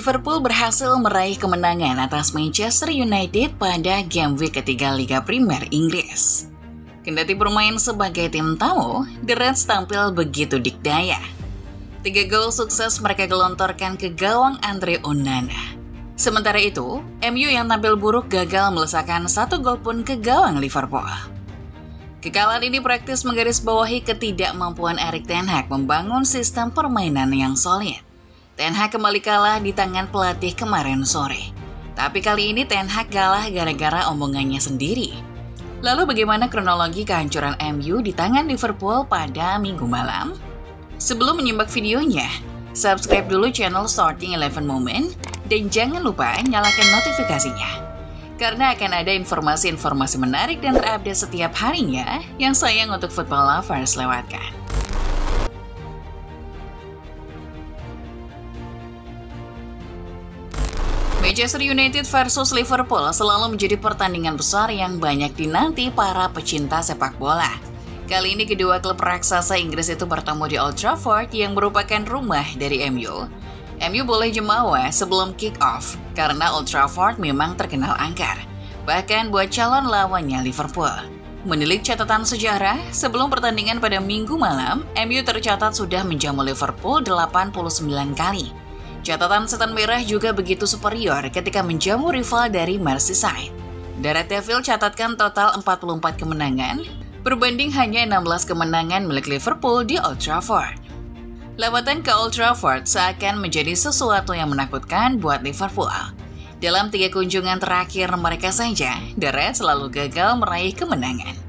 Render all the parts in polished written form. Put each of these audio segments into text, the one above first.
Liverpool berhasil meraih kemenangan atas Manchester United pada game week ketiga Liga Primer Inggris. Kendati bermain sebagai tim tamu, The Reds tampil begitu dikdaya. 3 gol sukses mereka gelontorkan ke gawang Andre Onana. Sementara itu, MU yang tampil buruk gagal melesakkan 1 gol pun ke gawang Liverpool. Kekalahan ini praktis menggarisbawahi ketidakmampuan Erik ten Hag membangun sistem permainan yang solid. Ten Hag kembali kalah di tangan pelatih kemarin sore. Tapi kali ini Ten Hag kalah gara-gara omongannya sendiri. Lalu bagaimana kronologi kehancuran MU di tangan Liverpool pada Minggu malam? Sebelum menyimak videonya, subscribe dulu channel Starting 11 Moment dan jangan lupa nyalakan notifikasinya. Karena akan ada informasi-informasi menarik dan terupdate setiap harinya yang sayang untuk football lovers lewatkan. Manchester United versus Liverpool selalu menjadi pertandingan besar yang banyak dinanti para pecinta sepak bola. Kali ini kedua klub raksasa Inggris itu bertemu di Old Trafford yang merupakan rumah dari MU. MU boleh jemawa sebelum kick-off karena Old Trafford memang terkenal angker, bahkan buat calon lawannya Liverpool. Menilik catatan sejarah, sebelum pertandingan pada Minggu malam, MU tercatat sudah menjamu Liverpool 89 kali. Catatan setan merah juga begitu superior ketika menjamu rival dari Merseyside. The Red Devil catatkan total 44 kemenangan, berbanding hanya 16 kemenangan milik Liverpool di Old Trafford. Lawatan ke Old Trafford seakan menjadi sesuatu yang menakutkan buat Liverpool. Dalam 3 kunjungan terakhir mereka saja, The Reds selalu gagal meraih kemenangan.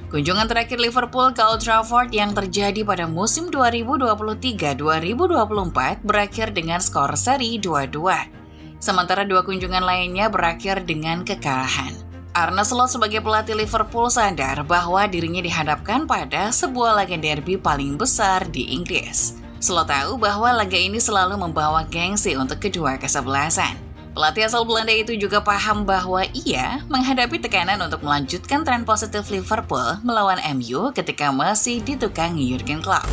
Kunjungan terakhir Liverpool ke Old Trafford yang terjadi pada musim 2023-2024 berakhir dengan skor seri 2-2. Sementara 2 kunjungan lainnya berakhir dengan kekalahan. Arne Slot sebagai pelatih Liverpool sadar bahwa dirinya dihadapkan pada sebuah laga derby paling besar di Inggris. Slot tahu bahwa laga ini selalu membawa gengsi untuk kedua kesebelasan. Pelatih asal Belanda itu juga paham bahwa ia menghadapi tekanan untuk melanjutkan tren positif Liverpool melawan MU ketika masih ditukangi Jurgen Klopp.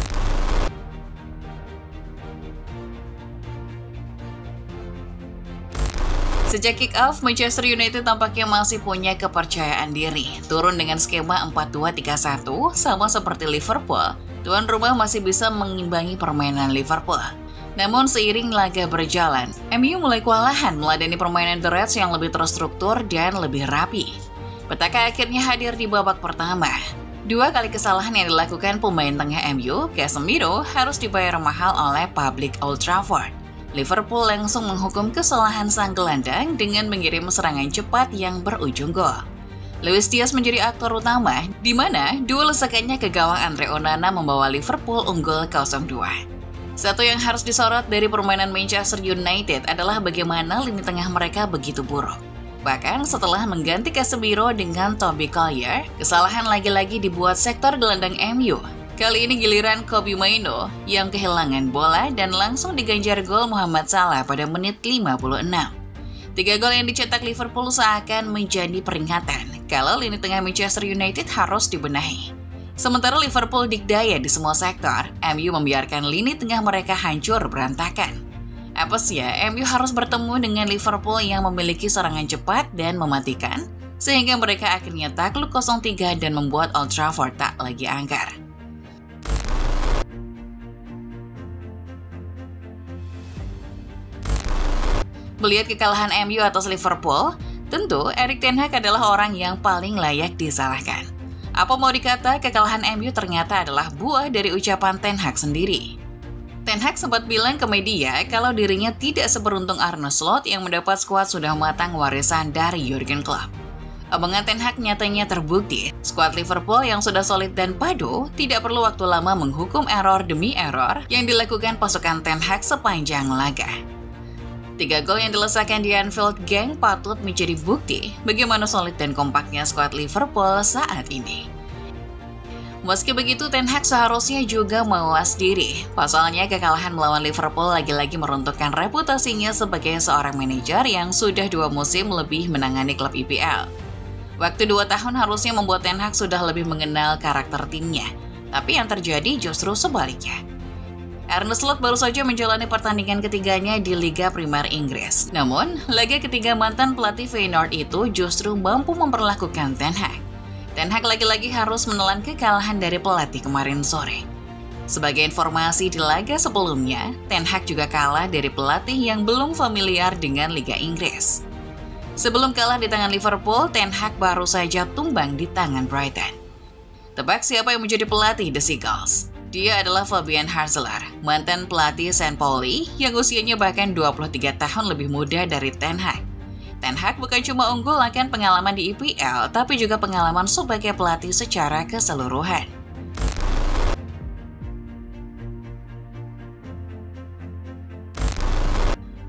Sejak kick-off, Manchester United tampaknya masih punya kepercayaan diri. Turun dengan skema 4-2-3-1, sama seperti Liverpool, tuan rumah masih bisa mengimbangi permainan Liverpool. Namun seiring laga berjalan, MU mulai kewalahan meladeni permainan The Reds yang lebih terstruktur dan lebih rapi. Petaka akhirnya hadir di babak pertama. 2 kali kesalahan yang dilakukan pemain tengah MU, Casemiro, harus dibayar mahal oleh publik Old Trafford. Liverpool langsung menghukum kesalahan sang gelandang dengan mengirim serangan cepat yang berujung gol. Luis Diaz menjadi aktor utama, di mana duel lesakannya ke gawang Andre Onana membawa Liverpool unggul 0-2. Satu yang harus disorot dari permainan Manchester United adalah bagaimana lini tengah mereka begitu buruk. Bahkan setelah mengganti Casemiro dengan Toby Collier, kesalahan lagi-lagi dibuat sektor gelandang MU. Kali ini giliran Kobbie Mainoo yang kehilangan bola dan langsung diganjar gol Mohamed Salah pada menit 56. 3 gol yang dicetak Liverpool seakan menjadi peringatan kalau lini tengah Manchester United harus dibenahi. Sementara Liverpool dikdaya di semua sektor, MU membiarkan lini tengah mereka hancur berantakan. Apesnya, MU harus bertemu dengan Liverpool yang memiliki serangan cepat dan mematikan, sehingga mereka akhirnya takluk 0-3 dan membuat Old Trafford tak lagi angker. Melihat kekalahan MU atas Liverpool, tentu Erik ten Hag adalah orang yang paling layak disalahkan. Apa mau dikata, kekalahan MU ternyata adalah buah dari ucapan Ten Hag sendiri. Ten Hag sempat bilang ke media kalau dirinya tidak seberuntung Arne Slot yang mendapat skuad sudah matang warisan dari Jurgen Klopp. Omongan Ten Hag nyatanya terbukti. Skuad Liverpool yang sudah solid dan padu tidak perlu waktu lama menghukum error demi error yang dilakukan pasukan Ten Hag sepanjang laga. 3 gol yang dilesakan di Anfield geng patut menjadi bukti bagaimana solid dan kompaknya skuad Liverpool saat ini. Meski begitu, Ten Hag seharusnya juga mawas diri. Pasalnya kekalahan melawan Liverpool lagi-lagi meruntuhkan reputasinya sebagai seorang manajer yang sudah 2 musim lebih menangani klub IPL. Waktu 2 tahun harusnya membuat Ten Hag sudah lebih mengenal karakter timnya, tapi yang terjadi justru sebaliknya. Arne Slot baru saja menjalani pertandingan ketiganya di Liga Primer Inggris. Namun, laga ketiga mantan pelatih Feyenoord itu justru mampu memperlakukan Ten Hag. Ten Hag lagi-lagi harus menelan kekalahan dari pelatih kemarin sore. Sebagai informasi di laga sebelumnya, Ten Hag juga kalah dari pelatih yang belum familiar dengan Liga Inggris. Sebelum kalah di tangan Liverpool, Ten Hag baru saja tumbang di tangan Brighton. Tebak siapa yang menjadi pelatih The Seagulls? Dia adalah Fabian Harzler, mantan pelatih St. Pauli yang usianya bahkan 23 tahun lebih muda dari Ten Hag. Ten Hag bukan cuma unggul akan pengalaman di IPL, tapi juga pengalaman sebagai pelatih secara keseluruhan.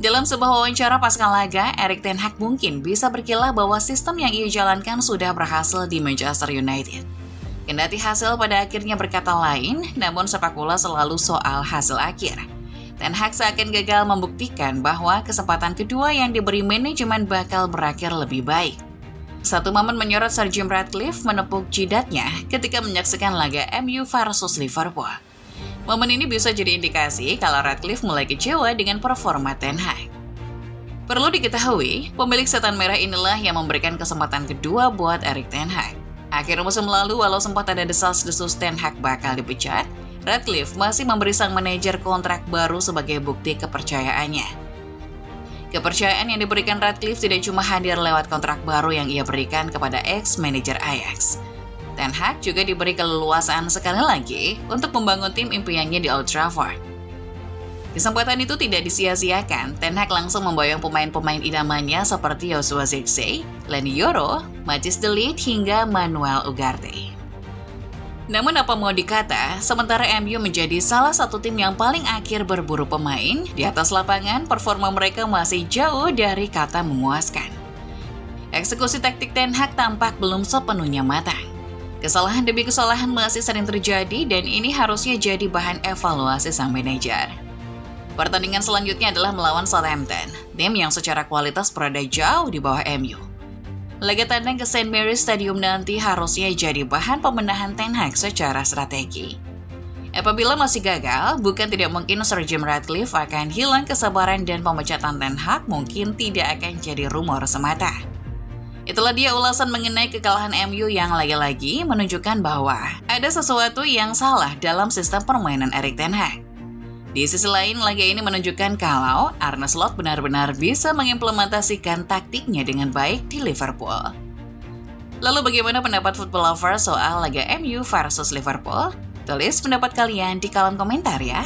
Dalam sebuah wawancara pasca laga, Erik ten Hag mungkin bisa berkilah bahwa sistem yang ia jalankan sudah berhasil di Manchester United. Kendati hasil pada akhirnya berkata lain, namun sepak bola selalu soal hasil akhir. Ten Hag seakan gagal membuktikan bahwa kesempatan kedua yang diberi manajemen bakal berakhir lebih baik. Satu momen menyorot Sir Jim Ratcliffe menepuk jidatnya ketika menyaksikan laga MU versus Liverpool. Momen ini bisa jadi indikasi kalau Ratcliffe mulai kecewa dengan performa Ten Hag. Perlu diketahui, pemilik setan merah inilah yang memberikan kesempatan kedua buat Erik ten Hag. Akhir musim lalu, walau sempat ada desas-desus Ten Hag bakal dipecat, Ratcliffe masih memberi sang manajer kontrak baru sebagai bukti kepercayaannya. Kepercayaan yang diberikan Ratcliffe tidak cuma hadir lewat kontrak baru yang ia berikan kepada ex-manajer Ajax. Ten Hag juga diberi keleluasaan sekali lagi untuk membangun tim impiannya di Old Trafford. Kesempatan itu tidak disia-siakan, Ten Hag langsung memboyong pemain-pemain idamannya seperti Joshua Zirkzee, Leny Yoro, Matthijs de Ligt hingga Manuel Ugarte. Namun apa mau dikata, sementara MU menjadi salah satu tim yang paling akhir berburu pemain, di atas lapangan performa mereka masih jauh dari kata memuaskan. Eksekusi taktik Ten Hag tampak belum sepenuhnya matang. Kesalahan demi kesalahan masih sering terjadi dan ini harusnya jadi bahan evaluasi sang manajer. Pertandingan selanjutnya adalah melawan Southampton, tim yang secara kualitas berada jauh di bawah MU. Laga tandang ke St. Mary's Stadium nanti harusnya jadi bahan pembenahan Ten Hag secara strategi. Apabila masih gagal, bukan tidak mungkin Sir Jim Ratcliffe akan hilang kesabaran dan pemecatan Ten Hag mungkin tidak akan jadi rumor semata. Itulah dia ulasan mengenai kekalahan MU yang lagi-lagi menunjukkan bahwa ada sesuatu yang salah dalam sistem permainan Erik ten Hag. Di sisi lain, laga ini menunjukkan kalau Arne Slot benar-benar bisa mengimplementasikan taktiknya dengan baik di Liverpool. Lalu bagaimana pendapat football lover soal laga MU versus Liverpool? Tulis pendapat kalian di kolom komentar ya.